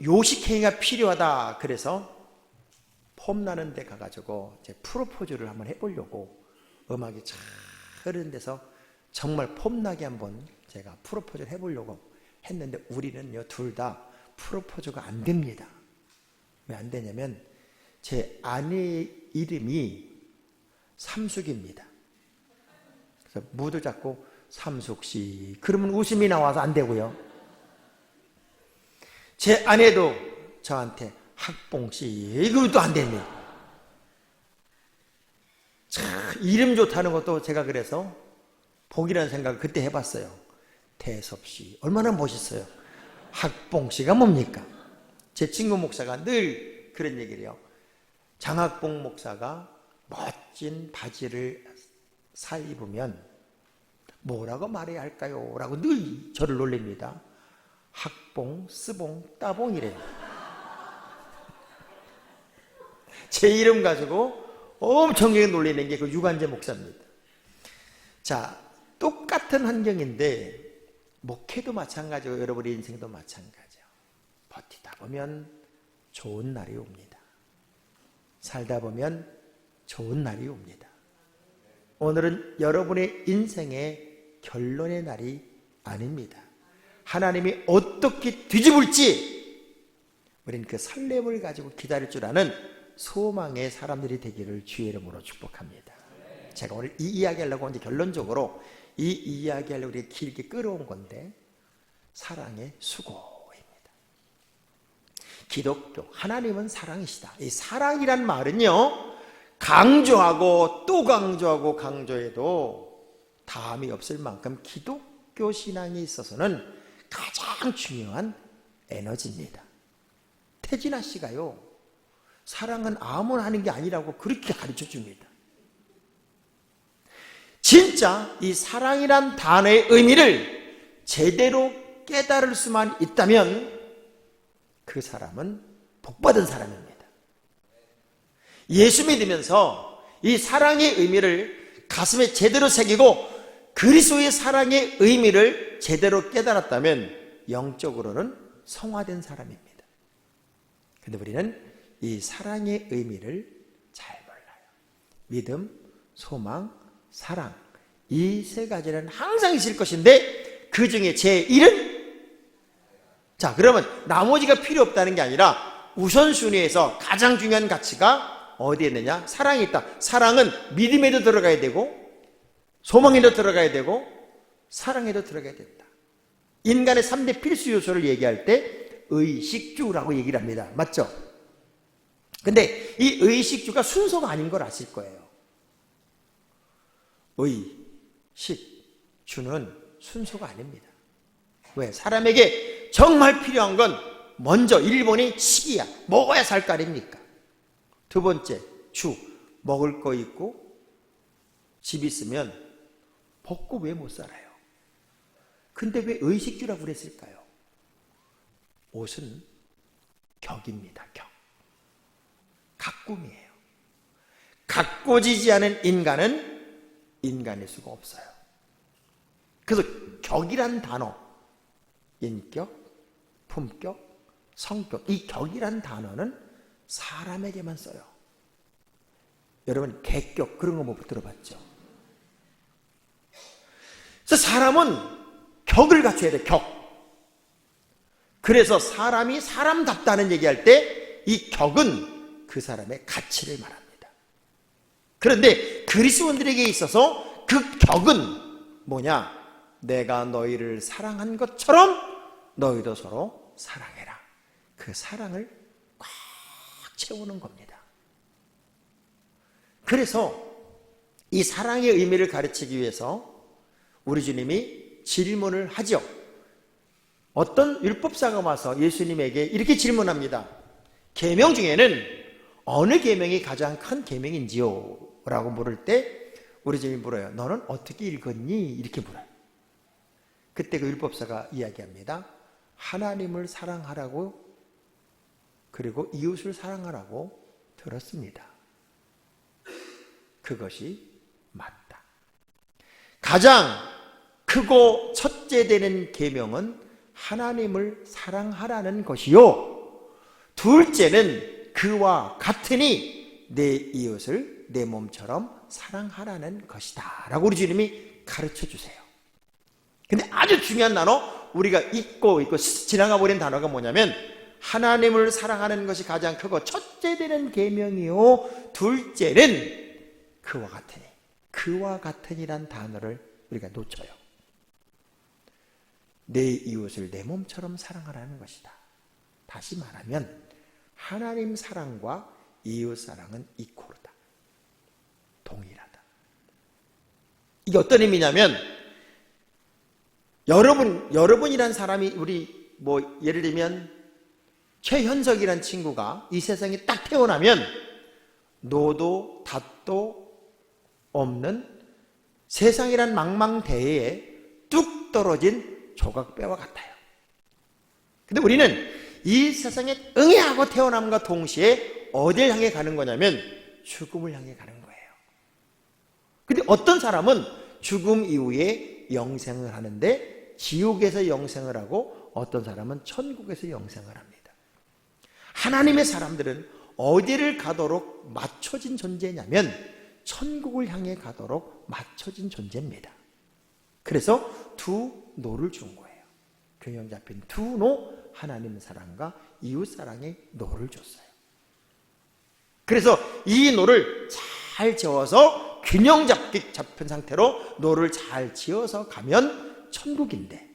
요식행위가 필요하다. 그래서 폼나는 데 가가지고 제 프로포즈를 한번 해보려고 음악이 잘 흐르는 데서 정말 폼나게 한번 제가 프로포즈를 해보려고 했는데 우리는요 둘 다 프로포즈가 안 됩니다. 왜 안 되냐면 제 아내의 이름이 삼숙입니다. 그래서 무도 잡고 삼숙씨 그러면 웃음이 나와서 안 되고요. 제 아내도 저한테 학봉씨 이거 또 안 됩니다. 참 이름 좋다는 것도 제가 그래서 복이라는 생각을 그때 해봤어요. 대섭씨 얼마나 멋있어요. 학봉씨가 뭡니까? 제 친구 목사가 늘 그런 얘기를 해요. 장학봉 목사가 멋진 바지를 사 입으면 뭐라고 말해야 할까요? 라고 늘 저를 놀립니다. 학봉, 스봉, 따봉이래요. 제 이름 가지고 엄청 놀리는 게 그 유관재 목사입니다. 자, 똑같은 환경인데 목회도 마찬가지고 여러분의 인생도 마찬가지예요. 버티다 보면 좋은 날이 옵니다. 살다 보면 좋은 날이 옵니다. 오늘은 여러분의 인생의 결론의 날이 아닙니다. 하나님이 어떻게 뒤집을지 우리는 그 설렘을 가지고 기다릴 줄 아는 소망의 사람들이 되기를 주의 이름으로 축복합니다. 제가 오늘 이 이야기 하려고 이제 결론적으로 이 이야기 하려고 우리가 길게 끌어온 건데 사랑의 수고입니다. 기독교, 하나님은 사랑이시다. 이 사랑이란 말은요, 강조하고 또 강조하고 강조해도 다음이 없을 만큼 기독교 신앙에 있어서는 가장 중요한 에너지입니다. 태진아 씨가요, 사랑은 아무나 하는 게 아니라고 그렇게 가르쳐 줍니다. 진짜 이 사랑이란 단어의 의미를 제대로 깨달을 수만 있다면 그 사람은 복받은 사람입니다. 예수 믿으면서 이 사랑의 의미를 가슴에 제대로 새기고 그리스도의 사랑의 의미를 제대로 깨달았다면 영적으로는 성화된 사람입니다. 그런데 우리는 이 사랑의 의미를 잘 몰라요. 믿음, 소망, 사랑, 이 세 가지는 항상 있을 것인데 그 중에 제1은 자, 그러면 나머지가 필요 없다는 게 아니라 우선순위에서 가장 중요한 가치가 어디에 있느냐? 사랑이 있다. 사랑은 믿음에도 들어가야 되고 소망에도 들어가야 되고 사랑에도 들어가야 된다. 인간의 3대 필수 요소를 얘기할 때 의식주라고 얘기를 합니다. 맞죠? 근데 이 의식주가 순서가 아닌 걸 아실 거예요. 의식주는 순서가 아닙니다. 왜? 사람에게 정말 필요한 건 먼저 1번이 식이야. 먹어야 살 거 아닙니까? 두 번째, 주. 먹을 거 있고 집 있으면 먹고 왜 못 살아요? 근데 왜 의식주라고 그랬을까요? 옷은 격입니다. 격. 가꿈이에요. 가꿔지지 않은 인간은 인간일 수가 없어요. 그래서 격이란 단어, 인격, 품격, 성격, 이 격이란 단어는 사람에게만 써요. 여러분 개격 그런 거 못 들어봤죠? 그래서 사람은 격을 갖춰야 돼. 격. 그래서 사람이 사람답다는 얘기할 때 이 격은 그 사람의 가치를 말합니다. 그런데 그리스도인들에게 있어서 그 격은 뭐냐? 내가 너희를 사랑한 것처럼 너희도 서로 사랑해라. 그 사랑을 꽉 채우는 겁니다. 그래서 이 사랑의 의미를 가르치기 위해서 우리 주님이 질문을 하죠. 어떤 율법사가 와서 예수님에게 이렇게 질문합니다. 계명 중에는 어느 계명이 가장 큰 계명인지요? 라고 물을 때 우리 주님이 물어요. 너는 어떻게 읽었니? 이렇게 물어요. 그때 그 율법사가 이야기합니다. 하나님을 사랑하라고 그리고 이웃을 사랑하라고 들었습니다. 그것이 맞다. 가장 크고 첫째 되는 계명은 하나님을 사랑하라는 것이요. 둘째는 그와 같으니 내 이웃을 내 몸처럼 사랑하라는 것이다. 라고 우리 주님이 가르쳐 주세요. 근데 아주 중요한 단어, 우리가 잊고 지나가 버린 단어가 뭐냐면 하나님을 사랑하는 것이 가장 크고 첫째 되는 계명이요. 둘째는 그와 같으니. 그와 같으니란 단어를 우리가 놓쳐요. 내 이웃을 내 몸처럼 사랑하라는 것이다. 다시 말하면 하나님 사랑과 이웃 사랑은 이코르다. 동일하다. 이게 어떤 의미냐면 여러분이란 사람이 우리 예를 들면 최현석이란 친구가 이 세상에 딱 태어나면 노도 닷도 없는 세상이란 망망대해에 뚝 떨어진 조각배와 같아요. 근데 우리는 이 세상에 응애하고 태어남과 동시에 어딜 향해 가는 거냐면 죽음을 향해 가는 거예요. 근데 어떤 사람은 죽음 이후에 영생을 하는데 지옥에서 영생을 하고 어떤 사람은 천국에서 영생을 합니다. 하나님의 사람들은 어디를 가도록 맞춰진 존재냐면 천국을 향해 가도록 맞춰진 존재입니다. 그래서 두 노를 준 거예요. 균형 잡힌 두 노, 하나님 사랑과 이웃 사랑의 노를 줬어요. 그래서 이 노를 잘 저어서 균형 잡힌 상태로 노를 잘 지어서 가면 천국인데,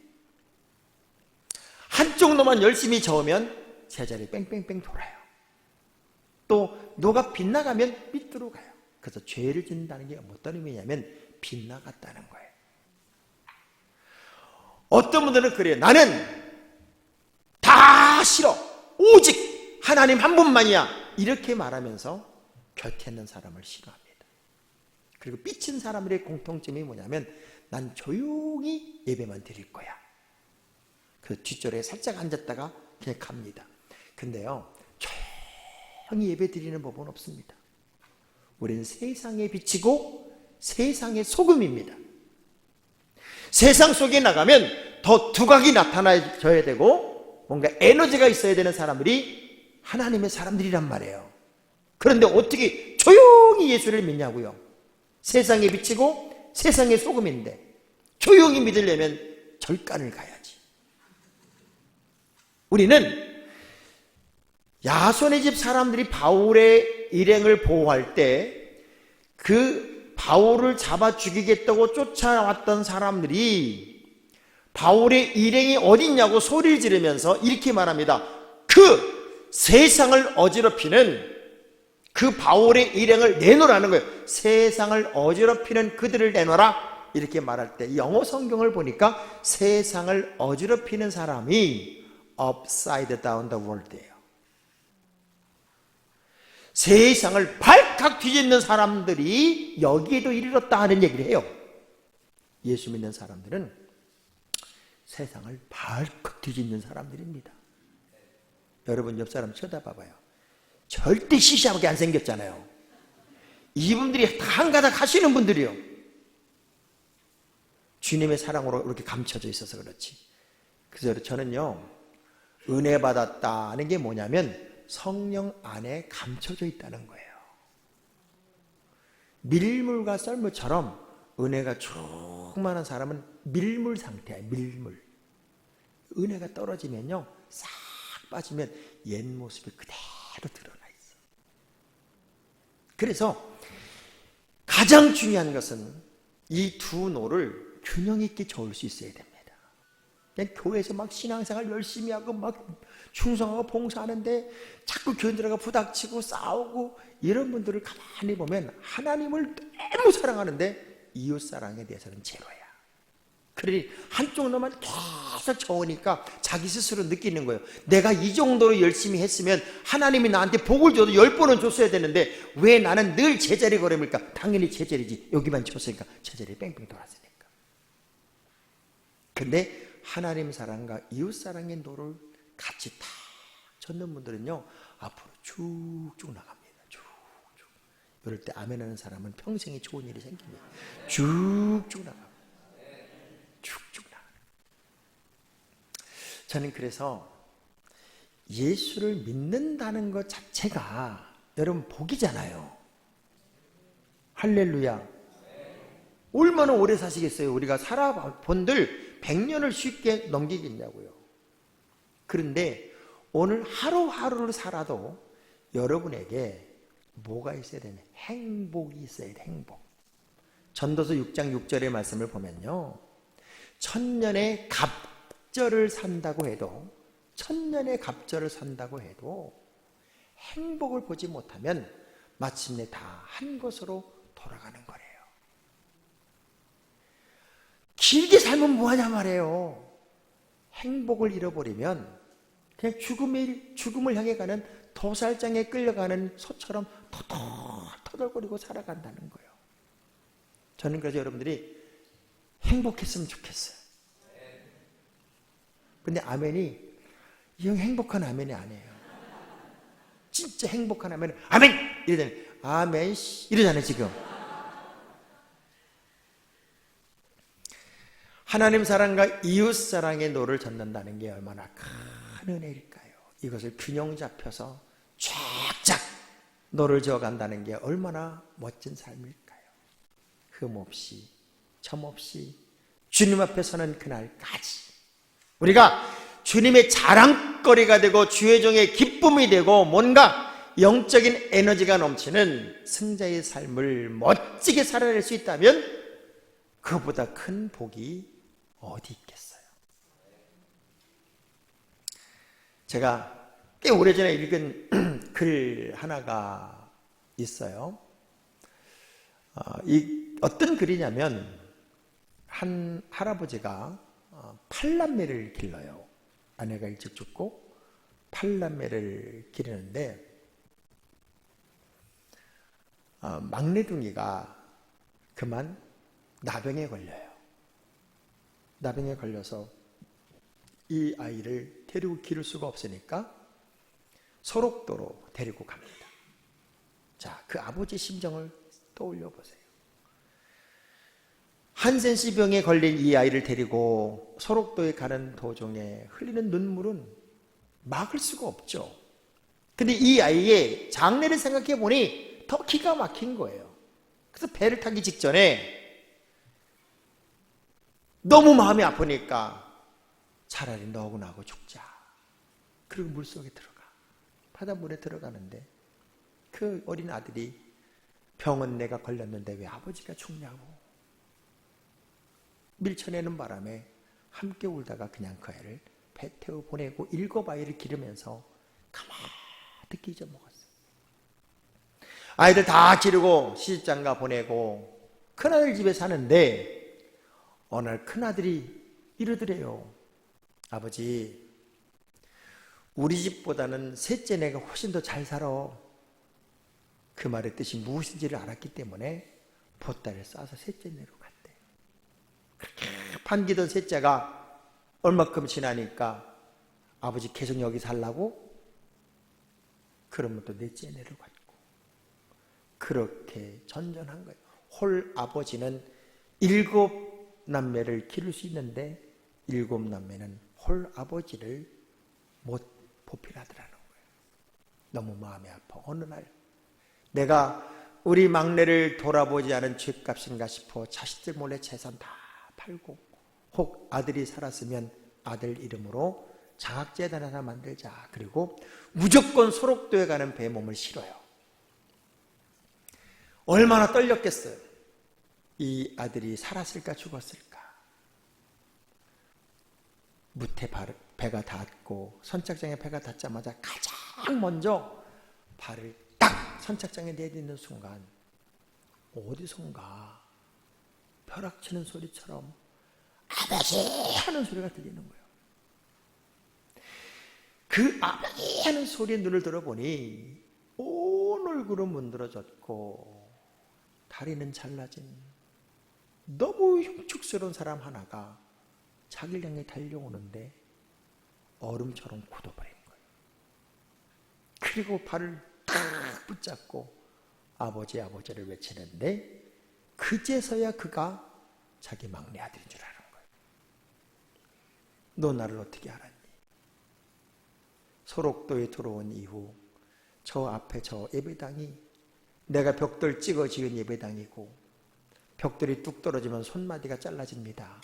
한쪽 노만 열심히 저으면 제자리 뺑뺑뺑 돌아요. 또 노가 빗나가면 삐뚤어 가요. 그래서 죄를 짓는다는 게 어떤 의미냐면 빗나갔다는 거예요. 어떤 분들은 그래요. 나는 다 싫어. 오직 하나님 한 분만이야. 이렇게 말하면서 곁에 있는 사람을 싫어합니다. 그리고 삐친 사람들의 공통점이 뭐냐면 난 조용히 예배만 드릴 거야. 그 뒷절에 살짝 앉았다가 그냥 갑니다. 근데요, 조용히 예배 드리는 법은 없습니다. 우리는 세상에 비치고 세상의 소금입니다. 세상 속에 나가면 더 두각이 나타나줘야 되고 뭔가 에너지가 있어야 되는 사람들이 하나님의 사람들이란 말이에요. 그런데 어떻게 조용히 예수를 믿냐고요? 세상에 비치고 세상의 소금인데 조용히 믿으려면 절간을 가야지. 우리는 야손의 집 사람들이 바울의 일행을 보호할 때 그 바울을 잡아 죽이겠다고 쫓아왔던 사람들이 바울의 일행이 어딨냐고 소리를 지르면서 이렇게 말합니다. 그 세상을 어지럽히는 그 바울의 일행을 내놓으라는 거예요. 세상을 어지럽히는 그들을 내놓으라 이렇게 말할 때 영어 성경을 보니까 세상을 어지럽히는 사람이 upside down the world예요. 세상을 발칵 뒤집는 사람들이 여기에도 이르렀다 하는 얘기를 해요. 예수 믿는 사람들은 세상을 발칵 뒤집는 사람들입니다. 여러분 옆 사람 쳐다봐봐요. 절대 시시하게 안 생겼잖아요. 이분들이 다 한가닥 하시는 분들이요. 주님의 사랑으로 이렇게 감춰져 있어서 그렇지. 그래서 저는요, 은혜 받았다는 게 뭐냐면 성령 안에 감춰져 있다는 거예요. 밀물과 썰물처럼 은혜가 충만한 사람은 밀물 상태야. 밀물. 은혜가 떨어지면요, 싹 빠지면 옛 모습이 그대로 드러나 있어. 그래서 가장 중요한 것은 이 두 노를 균형 있게 저을 수 있어야 됩니다. 그냥 교회에서 막 신앙생활 열심히 하고 막 충성하고 봉사하는데 자꾸 교인 들어가 부닥치고 싸우고 이런 분들을 가만히 보면 하나님을 너무 사랑하는데 이웃 사랑에 대해서는 제로야. 그러니 한쪽 놈만 계속 저으니까 자기 스스로 느끼는 거예요. 내가 이 정도로 열심히 했으면 하나님이 나한테 복을 줘도 10번은 줬어야 되는데 왜 나는 늘 제자리 걸음일까? 당연히 제자리지. 여기만 줬으니까 제자리 뺑뺑 돌았으니까. 근데 하나님 사랑과 이웃 사랑의 노를 같이 다 젓는 분들은요, 앞으로 쭉쭉 나갑니다. 쭉쭉. 이럴 때 아멘 하는 사람은 평생에 좋은 일이 생깁니다. 쭉쭉 나갑니다. 쭉쭉 나가요. 저는 그래서 예수를 믿는다는 것 자체가 여러분 복이잖아요. 할렐루야. 얼마나 오래 사시겠어요? 우리가 살아본들 100년을 쉽게 넘기겠냐고요. 그런데 오늘 하루하루를 살아도 여러분에게 뭐가 있어야 되냐? 행복이 있어야 돼. 행복. 전도서 6장 6절의 말씀을 보면요, 천년의 갑절을 산다고 해도 행복을 보지 못하면 마침내 다 한 곳으로 돌아가는 거래요. 길게 살면 뭐하냐 말이에요. 행복을 잃어버리면 그냥 죽음을 향해 가는 도살장에 끌려가는 소처럼 터덜거리고 살아간다는 거예요. 저는 그래서 여러분들이 행복했으면 좋겠어요. 근데 아멘이 이 형 행복한 아멘이 아니에요. 진짜 행복한 아멘은 아멘! 이러잖아요. 아멘 이러잖아요 지금. 하나님 사랑과 이웃 사랑의 노를 젓는다는 게 얼마나 큰 은혜일까요? 이것을 균형 잡혀서 쫙쫙 노를 저어간다는 게 얼마나 멋진 삶일까요? 흠 없이 점 없이 주님 앞에 서는 그날까지 우리가 주님의 자랑거리가 되고 주의 종의 기쁨이 되고 뭔가 영적인 에너지가 넘치는 승자의 삶을 멋지게 살아낼 수 있다면 그보다 큰 복이 어디 있겠어요? 제가 꽤 오래전에 읽은 글 하나가 있어요. 어떤 글이냐면 한 할아버지가 8남매를 길러요. 아내가 일찍 죽고 8남매를 기르는데 막내둥이가 그만 나병에 걸려요. 나병에 걸려서 이 아이를 데리고 기를 수가 없으니까 소록도로 데리고 갑니다. 자, 그 아버지 심정을 떠올려 보세요. 한센시병에 걸린 이 아이를 데리고 소록도에 가는 도중에 흘리는 눈물은 막을 수가 없죠. 근데 이 아이의 장래를 생각해 보니 더 기가 막힌 거예요. 그래서 배를 타기 직전에 너무 마음이 아프니까 차라리 너하고 나하고 죽자. 그리고 물속에 들어가. 바닷물에 들어가는데 그 어린 아들이 병은 내가 걸렸는데 왜 아버지가 죽냐고 밀쳐내는 바람에 함께 울다가 그냥 그 아이를 배 태워 보내고 7 아이를 기르면서 가만히 잊어먹었어요. 아이들 다 기르고 시집장가 보내고 큰아들 집에 사는데 어느 날 큰아들이 이러더래요. 아버지, 우리 집보다는 셋째 내가 훨씬 더 잘 살아. 그 말의 뜻이 무엇인지를 알았기 때문에 보따리를 싸서 셋째 내로 갔대. 그렇게 반기던 셋째가 얼마큼 지나니까 아버지 계속 여기 살라고? 그러면 또 넷째 내로 갔고 그렇게 전전한 거예요. 홀 아버지는 7 남매를 기를 수 있는데 7 남매는 홀 아버지를 못 보필하더라는 거예요. 너무 마음이 아파. 어느 날 내가 우리 막내를 돌아보지 않은 죗값인가 싶어 자식들 몰래 재산 다 팔고 혹 아들이 살았으면 아들 이름으로 장학재단 하나 만들자. 그리고 무조건 소록도에 가는 배에 몸을 실어요. 얼마나 떨렸겠어요. 이 아들이 살았을까 죽었을까. 무태 배가 닿고 선착장에 배가 닿자마자 가장 먼저 발을 딱 선착장에 내딛는 순간 어디선가 벼락치는 소리처럼 아버지 하는 소리가 들리는 거예요. 그 아버지 하는 소리에 눈을 들어보니 온 얼굴은 문드러졌고 다리는 잘라진 너무 흉측스러운 사람 하나가 자기를 향해 달려오는데 얼음처럼 굳어버린 거예요. 그리고 발을 딱 붙잡고 아버지 아버지를 외치는데 그제서야 그가 자기 막내 아들인 줄 아는 거예요. 너 나를 어떻게 알았니? 소록도에 들어온 이후 저 앞에 저 예배당이 내가 벽돌 찍어 지은 예배당이고 벽돌이 뚝 떨어지면 손마디가 잘라집니다.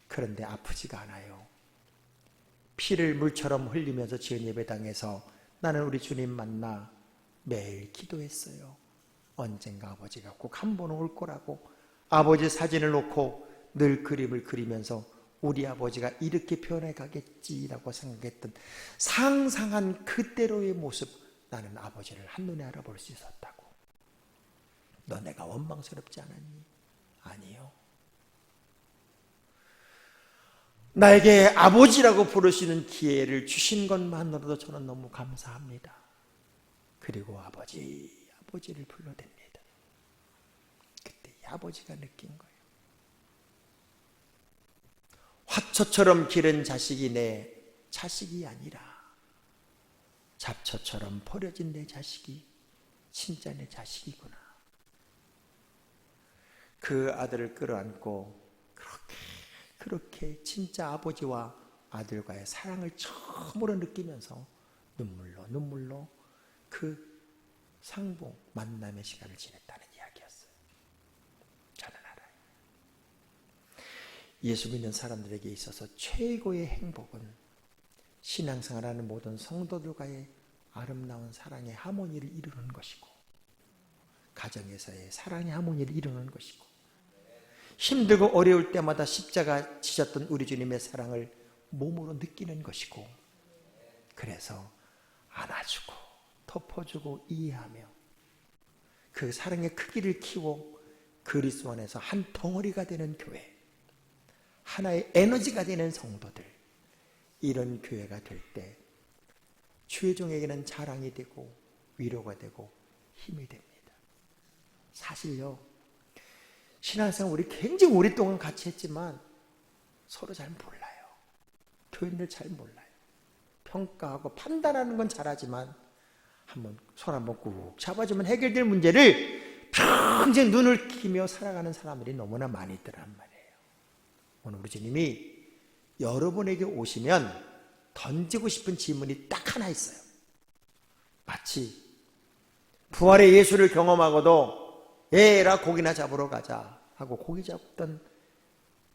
그런데 아프지가 않아요. 피를 물처럼 흘리면서 지은 예배당에서 나는 우리 주님 만나 매일 기도했어요. 언젠가 아버지가 꼭 한 번은 올 거라고 아버지 사진을 놓고 늘 그림을 그리면서 우리 아버지가 이렇게 변해 가겠지라고 생각했던 상상한 그대로의 모습, 나는 아버지를 한눈에 알아볼 수 있었다고. 너 내가 원망스럽지 않았니? 아니요. 나에게 아버지라고 부르시는 기회를 주신 것만으로도 저는 너무 감사합니다. 그리고 아버지를 불러댑니다. 그때 이 아버지가 느낀 거예요. 화초처럼 기른 자식이 내 자식이 아니라 잡초처럼 버려진 내 자식이 진짜 내 자식이구나. 그 아들을 끌어안고 그렇게 진짜 아버지와 아들과의 사랑을 처음으로 느끼면서 눈물로 그 상봉 만남의 시간을 지냈다는 이야기였어요. 저는 알아요. 예수 믿는 사람들에게 있어서 최고의 행복은 신앙생활하는 모든 성도들과의 아름다운 사랑의 하모니를 이루는 것이고, 가정에서의 사랑의 하모니를 이루는 것이고, 힘들고 어려울 때마다 십자가 지셨던 우리 주님의 사랑을 몸으로 느끼는 것이고, 그래서 안아주고 덮어주고 이해하며 그 사랑의 크기를 키워 그리스도 안에서 한 덩어리가 되는 교회, 하나의 에너지가 되는 성도들, 이런 교회가 될 때 주의 종에게는 자랑이 되고 위로가 되고 힘이 됩니다. 사실요, 신앙생활 우리 굉장히 오랫동안 같이 했지만 서로 잘 몰라요. 교인들 잘 몰라요. 평가하고 판단하는 건 잘하지만 손 한번 꾹 잡아주면 해결될 문제를 평생 눈을 키며 살아가는 사람들이 너무나 많이 있더란 말이에요. 오늘 우리 주님이 여러분에게 오시면 던지고 싶은 질문이 딱 하나 있어요. 마치 부활의 예수를 경험하고도 에라 고기나 잡으러 가자 하고 고기 잡던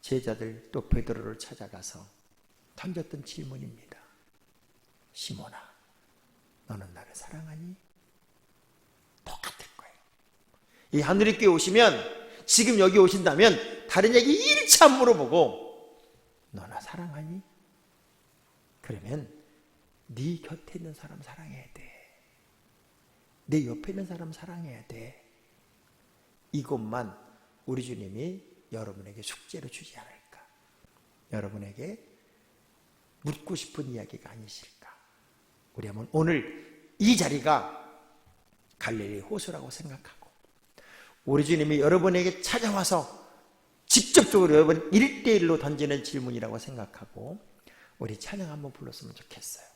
제자들 또 베드로를 찾아가서 던졌던 질문입니다. 시몬아, 너는 나를 사랑하니? 똑같을 거예요. 이 하늘의 교회 오시면, 지금 여기 오신다면 다른 얘기 1차 안 물어보고 너 나 사랑하니? 그러면 네 곁에 있는 사람 사랑해야 돼. 내 옆에 있는 사람 사랑해야 돼. 이것만 우리 주님이 여러분에게 숙제로 주지 않을까? 여러분에게 묻고 싶은 이야기가 아니실까? 우리 한번 오늘 이 자리가 갈릴리 호수라고 생각하고, 우리 주님이 여러분에게 찾아와서 직접적으로 여러분 1대1로 던지는 질문이라고 생각하고 우리 찬양 한번 불렀으면 좋겠어요.